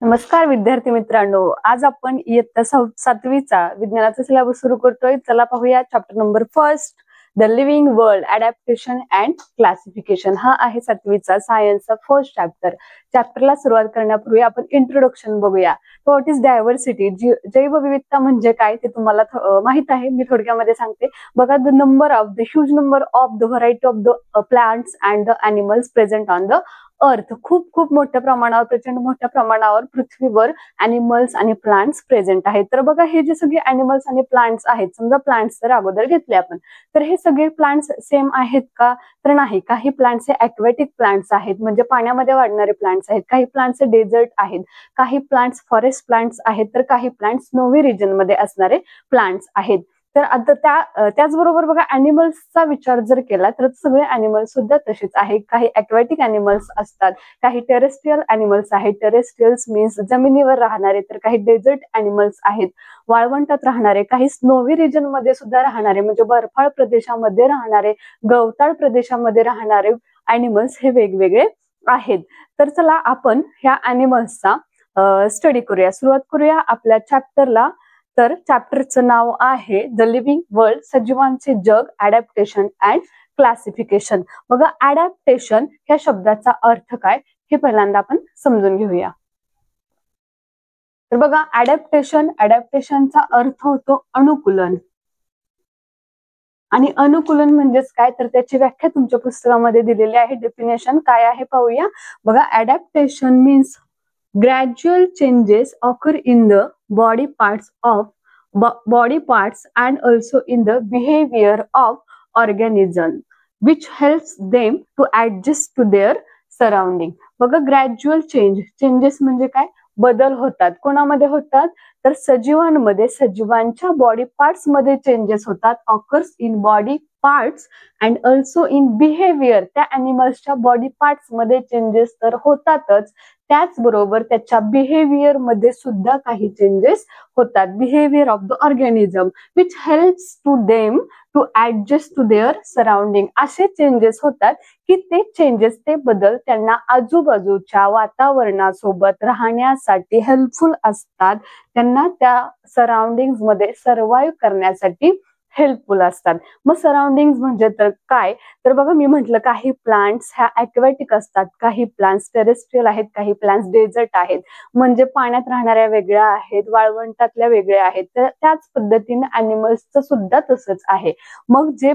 नमस्कार विद्यार्थी मित्रांनो, आज आपण इयत्ता 7वीचा विज्ञानाचा सिलेबस सुरू करतोय. चला पाहूया chapter number first, the living world, adaptation and classification. हा आहे 7वीचा सायन्सचा फर्स्ट चॅप्टर. चॅप्टरला सुरुवात करण्यापूर्वी आपण इंट्रोडक्शन बघूया. व्हॉट इज डायव्हर्सिटी, जैवविविधता म्हणजे काय ते तुम्हाला माहित आहे. मी थोडक्यामध्ये सांगते. बघा, the huge number of the variety of the plants and the animals present on the earth. खूप मोठ्या प्रमाणावर, प्रचंड मोठ्या प्रमाणावर पृथ्वीवर अॅनिमल्स आणि प्लांट्स प्रेझेंट आहेत. तर बघा, हे जे सगळे अॅनिमल्स आणि प्लांट्स आहेत, समजा प्लांट्स तर अगोदर घेतले आपण, तर हे सगळे प्लांट्स सेम आहेत का? तर नाही. काही प्लांट्स हे अक्वॅटिक प्लांट्स आहेत, म्हणजे पाण्यामध्ये वाढणारे प्लांट्स आहेत. काही प्लांट्स हे डेझर्ट आहेत, काही प्लांट्स फॉरेस्ट प्लांट्स आहेत, तर काही प्लांट्स स्नोवी रिजन मध्ये असणारे प्लांट्स आहेत. तर आता त्याचबरोबर बघा, अॅनिमल्सचा विचार जर केला तर सगळे अॅनिमल्स सुद्धा तसेच आहेत. काही अक्वॅटिक अॅनिमल्स असतात, काही टेरेस्ट्रियल अॅनिमल्स आहेत. टेरेस्ट्रियल्स मीन्स जमिनीवर राहणारे, तर काही डेझर्ट अॅनिमल्स आहेत, वाळवंटात राहणारे. काही स्नोवी रिजन मध्ये सुद्धा राहणारे, म्हणजे बर्फाळ प्रदेशामध्ये राहणारे, गवताळ प्रदेशामध्ये राहणारे अॅनिमल्स हे वेगवेगळे आहेत. तर चला आपण ह्या अॅनिमल्सचा स्टडी करूया. सुरुवात करूया आपल्या चॅप्टरला. तर चॅप्टरचं नाव आहे द लिव्हिंग वर्ल्ड, सजीवांचे जग, अडॅप्टेशन अँड क्लासिफिकेशन. बघा, अडॅप्टेशन ह्या शब्दाचा अर्थ काय हे पहिल्यांदा आपण समजून घेऊया. तर बघा, अडॅप्टेशनचा अर्थ होतो अनुकूलन. आणि अनुकूलन म्हणजेच काय, तर त्याची व्याख्या तुमच्या पुस्तकामध्ये दिलेली आहे. डेफिनेशन काय आहे पाहूया. बघा, adaptation means gradual changes occur in the body parts and also in the behavior of organism which helps them to adjust to their surrounding. बघा, ग्रॅज्युअल चेंजेस म्हणजे काय, बदल होतात. कोणामध्ये होतात, तर सजीवांमध्ये, सजीवांच्या बॉडी पार्ट्स मध्ये चेंजेस होतात. Occurs in body parts and also in behaviour. त्या अॅनिमल्सच्या बॉडी पार्ट्स मध्ये चेंजेस तर होतातच, त्याचबरोबर त्याच्या बिहेवियर मध्ये सुद्धा काही चेंजेस होतात. Behaviour of the organism which helps to them to adjust to their surrounding. असे चेंजेस होतात की ते चेंजेस, ते बदल त्यांना आजूबाजूच्या वातावरणासोबत राहण्यासाठी हेल्पफुल असतात. त्यांना त्या सराउंडिंग मध्ये सर्व्हाइव्ह करण्यासाठी हेल्पफुल असतात. मग सराउंडिंग म्हणजे तर काय, तर बघा, मी म्हटलं काही प्लांट्स ह्या अक्वॅटिक असतात, काही प्लांट्स टेरेस्ट्रियल आहेत, काही प्लांट्स डेझर्ट आहेत, म्हणजे पाण्यात राहणाऱ्या वेगळ्या आहेत, वाळवंटातल्या वेगळ्या आहेत. तर त्याच पद्धतीने अॅनिमल्सचं सुद्धा तसंच आहे. मग जे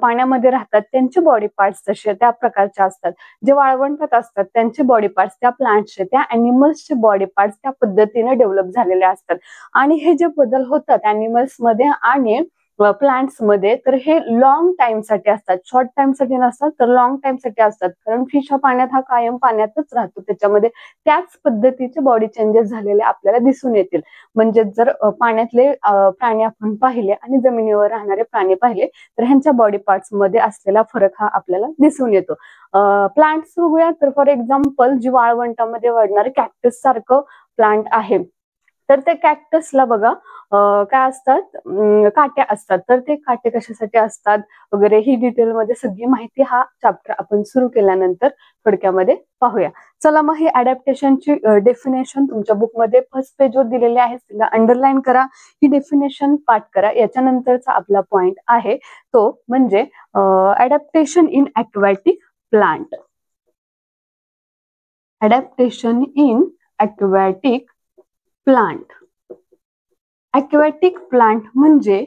पाण्यामध्ये राहतात त्यांचे बॉडी पार्ट्स तसे त्या प्रकारचे असतात, जे वाळवंटात असतात त्यांचे बॉडी पार्ट्स, त्या प्लांट्सचे, त्या अॅनिमल्सचे बॉडी पार्ट्स त्या पद्धतीने डेव्हलप झालेले असतात. आणि हे जे बदल होतात अॅनिमल्स मध्ये आणि प्लांट्स मध्ये, तर हे लॉंग टाइम साठी असतात, शॉर्ट टाइम साठी नसतात, तर लॉंग टाइम साठी असतात. कारण फिश हा पाण्यात, हा कायम पाण्यातच राहतो, त्याच्यामध्ये त्याच पद्धतीचे बॉडी चेंजेस झालेले आपल्याला दिसून येतील. म्हणजे जर पाण्यातले प्राणी आपण पाहिले आणि जमिनीवर राहणारे प्राणी पाहिले, तर ह्यांच्या बॉडी पार्ट्स मध्ये असलेला फरक हा आपल्याला दिसून येतो. प्लांट्स बघूया, तर फॉर एक्झाम्पल जी वाळवंटामध्ये वाढणारे कॅक्टस सारखं प्लांट आहे, तर ते कॅक्टसला बघा काय असतात, काट्या असतात. तर ते काटे कशासाठी असतात वगैरे ही डिटेल मध्ये सगळी माहिती हा चॅप्टर आपण सुरू केल्यानंतर थोडक्यामध्ये पाहूया. चला, मग ही अडॅप्टेशनची डेफिनेशन तुमच्या बुकमध्ये फर्स्ट पेजवर दिलेली आहे, तिला अंडरलाईन करा, ही डेफिनेशन पाठ करा. याच्यानंतरचा आपला पॉइंट आहे तो म्हणजे adaptation in aquatic plant. Adaptation in aquatic plant. Aquatic plant म्हणजे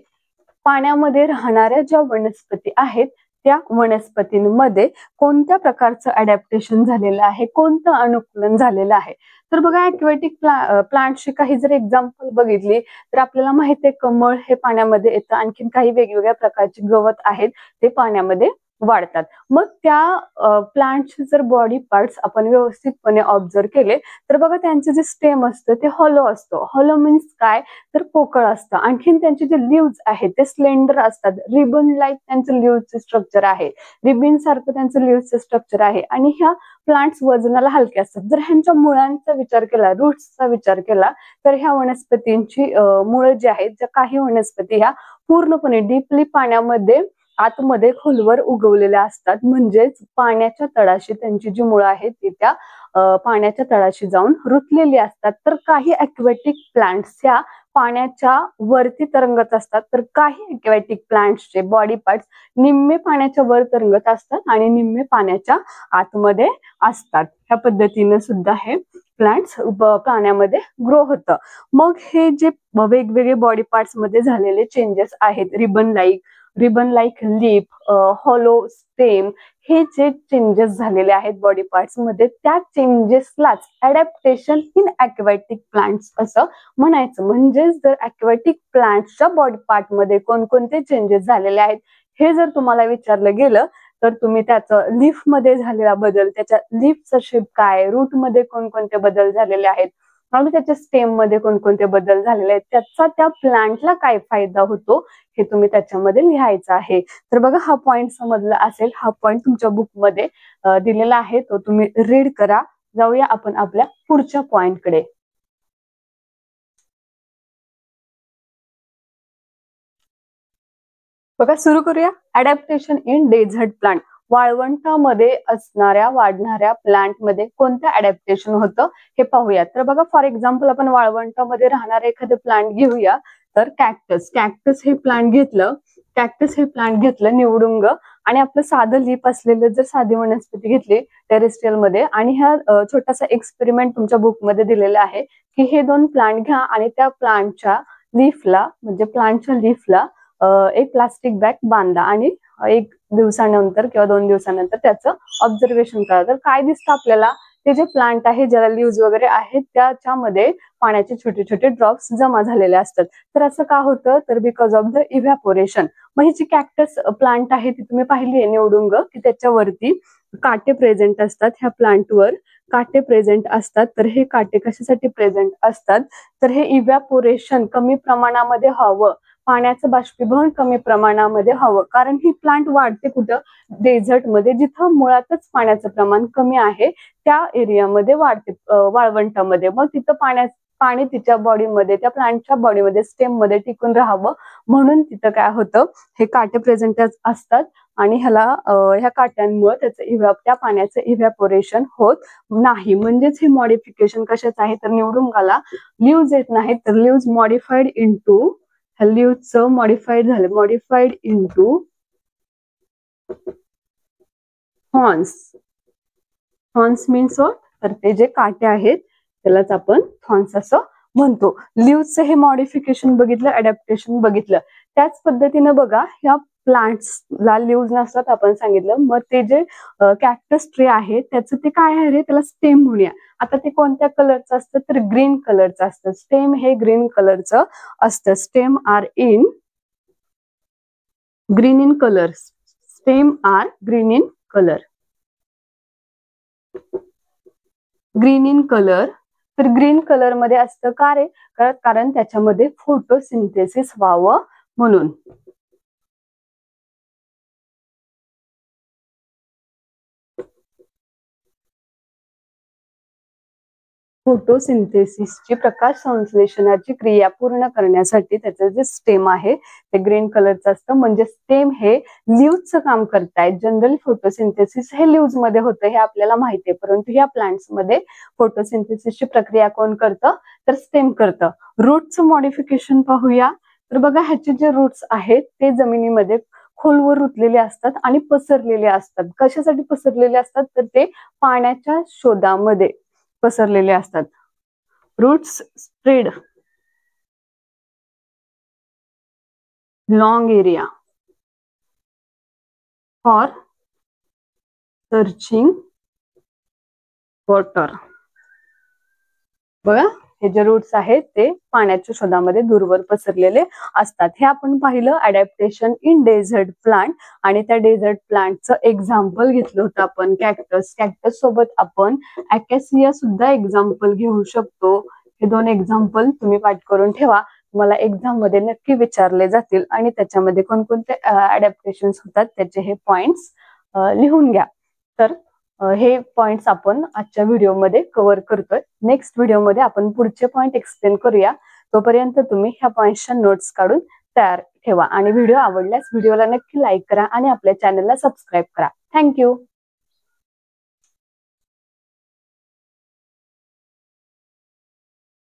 पाण्यामध्ये राहणाऱ्या ज्या वनस्पती आहेत त्या वनस्पतींमध्ये कोणत्या प्रकारचं अडॅप्टेशन झालेलं आहे, कोणतं अनुकूलन झालेलं आहे. तर बघा, अक्वॅटिक प्लांटची काही जर एक्झाम्पल बघितली तर आपल्याला माहिती आहे, कमळ हे पाण्यामध्ये येतं, आणखीन काही वेगवेगळ्या प्रकारचे गवत आहेत ते पाण्यामध्ये वाढतात. मग त्या प्लांटचे जर बॉडी पार्ट्स आपण व्यवस्थितपणे ऑब्झर्व केले तर बघा, त्यांचे जे स्टेम असतं ते हॉलो असतं. हॉलो मीन्स काय, तर पोकळ असतं. आणखीन त्यांचे जे लिव्ज आहेत ते स्लेंडर असतात, रिबन लाईक त्यांचं लिव्हचं स्ट्रक्चर आहे, रिबिन सारखं त्यांचं लिव्हचं स्ट्रक्चर आहे. आणि ह्या प्लांट्स वजनाला हलके असतात. जर ह्यांच्या मुळांचा विचार केला, रूट्सचा विचार केला, तर ह्या वनस्पतींची मुळं जी आहेत, ज्या काही वनस्पती ह्या पूर्णपणे डीपली पाण्यामध्ये आतमध्ये खोलवर उगवलेल्या असतात, म्हणजेच पाण्याच्या तळाशी त्यांची जी मुळं आहेत ती त्या पाण्याच्या तळाशी जाऊन रुतलेली असतात. तर काही ॲक्वेटिक प्लांट्स ह्या पाण्याच्या वरती तरंगत असतात, तर काही ॲक्वेटिक प्लांट्सचे बॉडी पार्ट्स निम्मे पाण्याच्या वर तरंगत असतात आणि निम्मे पाण्याच्या आतमध्ये असतात. ह्या पद्धतीने सुद्धा हे प्लांट्स पाण्यामध्ये ग्रो होतं. मग हे जे वेगवेगळे बॉडी पार्ट्स मध्ये झालेले चेंजेस आहेत, ribbon like lip, hollow stem, हे जे चेंजेस झालेले आहेत बॉडी पार्ट्स मध्ये, त्या चेंजेसलाच ॲडॅप्टेशन इन ॲक्वेटिक प्लांट्स असं म्हणायचं. म्हणजेच जर ॲक्वेटिक प्लांट्सच्या बॉडी पार्ट मध्ये कोणकोणते चेंजेस झालेले आहेत हे जर तुम्हाला विचारलं गेलं तर तुम्ही त्याचं लीफ मध्ये झालेला बदल, त्याच्या लीफचा शेप काय, रूट मध्ये कोणकोणते बदल झालेले आहेत आणि त्याच्या स्टेम मध्ये कोणकोणते बदल झालेले आहेत, त्याचा त्या प्लांटला काय फायदा होतो हे तुम्ही त्याच्यामध्ये लिहायचं आहे. तर बघा, हा पॉइंट समजला असेल. हा पॉइंट तुमच्या बुक मध्ये दिलेला आहे, तो तुम्ही रीड करा. जाऊया आपण आपल्या पुढच्या पॉइंटकडे. बघा, सुरू करूया. Adaptation in desert plant. वाळवंटामध्ये असणाऱ्या वाढणाऱ्या प्लांट मध्ये कोणतं अडॅप्टेशन होतं हे पाहूया. तर बघा, फॉर एक्झाम्पल आपण वाळवंटामध्ये राहणारे एखादं प्लांट घेऊया. तर कॅक्टस हे प्लांट घेतलं निवडुंग, आणि आपलं साधं लीप असलेलं जर साधी वनस्पती घेतली टेरेस्ट्रियल मध्ये, आणि हा छोटासा एक्सपेरिमेंट तुमच्या बुक मध्ये दिलेला आहे की हे दोन प्लांट घ्या आणि त्या प्लांटच्या लीफला, म्हणजे प्लांटच्या लीफला एक प्लास्टिक बॅग बांधा आणि 1 दिवसानंतर किंवा 2 दिवसानंतर त्याचं ऑब्झर्वेशन करा. तर काय दिसतं आपल्याला, ते जे प्लांट आहे ज्याला लीव्ज वगैरे आहेत त्याच्यामध्ये पाण्याचे छोटे छोटे ड्रॉप्स जमा झालेले असतात. तर असं का होतं, तर बिकॉज ऑफ द इव्हॅपोरेशन. मग ही जी कॅक्टस प्लांट आहे ती तुम्ही पाहिली आहे निवडुंग, की त्याच्यावरती काटे प्रेझेंट असतात. ह्या प्लांटवर काटे प्रेझेंट असतात. तर हे काटे कशासाठी प्रेझेंट असतात, तर हे इव्हॅपोरेशन कमी प्रमाणामध्ये हवं, पाण्याचं बाष्पीभवन कमी प्रमाणामध्ये हवं. कारण ही प्लांट वाढते कुठं, डेझर्ट मध्ये, जिथं मुळातच पाण्याचं प्रमाण कमी आहे त्या एरियामध्ये वाढते, वाळवंटामध्ये. मग तिथं पाणी तिच्या बॉडीमध्ये, त्या प्लांटच्या बॉडीमध्ये, स्टेम मध्ये टिकून राहावं म्हणून तिथं काय होतं, हे काटे प्रेझेंट असतात आणि ह्या काट्यांमुळे त्या पाण्याचं इव्हॅपोरेशन होत नाही. म्हणजेच हे मॉडिफिकेशन कशाचं आहे, तर निवडुंगाला लीव्ज येत नाहीत, तर leaves modified into thorns. Thorns means what, तर ते जे काटे आहेत त्यालाच आपण थॉर्न्स असं म्हणतो. लीव्जचं हे मॉडिफिकेशन बघितलं, अडॅप्टेशन बघितलं. त्याच पद्धतीनं बघा, ह्या प्लांट्सला लीव्ज नसतात आपण सांगितलं. मग ते जे कॅक्टस ट्री आहे त्याचं ते काय आहे रे, त्याला स्टेम म्हणूया. आता ते कोणत्या कलरचं असतं, तर ग्रीन कलरचं असतं. स्टेम हे ग्रीन कलरचं असतं. Stem are green in colour. Stem are green in colour. Green in colour. तर ग्रीन कलर मध्ये असतं का रे, कारण त्याच्यामध्ये फोटोसिंथेसिस व्हावं म्हणून. फोटोसिंथेसिसची, प्रकाश संश्लेषणाची क्रिया पूर्ण करण्यासाठी त्याचं जे स्टेम आहे ते ग्रीन कलरचं असतं. म्हणजे स्टेम हे लीव्जचं काम करतायत. जनरली फोटोसिंथेसिस हे लीव्ज मध्ये होतं हे आपल्याला माहिती आहे, परंतु या प्लांट्स मध्ये फोटोसिंथेसिसची प्रक्रिया कोण करतं, तर स्टेम करतं. रूटचं मॉडिफिकेशन पाहूया. तर बघा, ह्याचे जे रूट्स आहेत ते जमिनीमध्ये खोलवर रुतलेले असतात आणि पसरलेले असतात. कशासाठी पसरलेले असतात, तर ते पाण्याच्या शोधामध्ये पसरलेले असतात. Roots spread long area for searching water. बघा, हे जे रूट्स आहेत ते पाण्याच्या शोधामध्ये दूरवर पसरलेले असतात. हे आपण पाहिलं अडॅप्टेशन इन डेझर्ट प्लांट, आणि त्या डेझर्ट प्लांटचं एक्झाम्पल घेतलं होतं आपण कॅक्टस. कॅक्टस सोबत आपण अकॅसिया सुद्धा एक्झाम्पल घेऊ शकतो. हे 2 एक्झाम्पल तुम्ही पाठ करून ठेवा, तुम्हाला एक्झाम मध्ये नक्की विचारले जातील आणि त्याच्यामध्ये कोणकोणते अडॅप्टेशन होतात त्याचे हे पॉइंट्स लिहून घ्या. तर हे पॉइंट्स आपण आजच्या व्हिडिओमध्ये कव्हर करतोय. नेक्स्ट व्हिडिओमध्ये आपण पुढचे पॉइंट एक्सप्लेन करूया. तोपर्यंत तुम्ही ह्या पॉइंट्सच्या नोट्स काढून तयार ठेवा आणि व्हिडिओ आवडल्यास व्हिडिओला नक्की लाईक करा आणि आपल्या चॅनलला सबस्क्राईब करा. थँक्यू.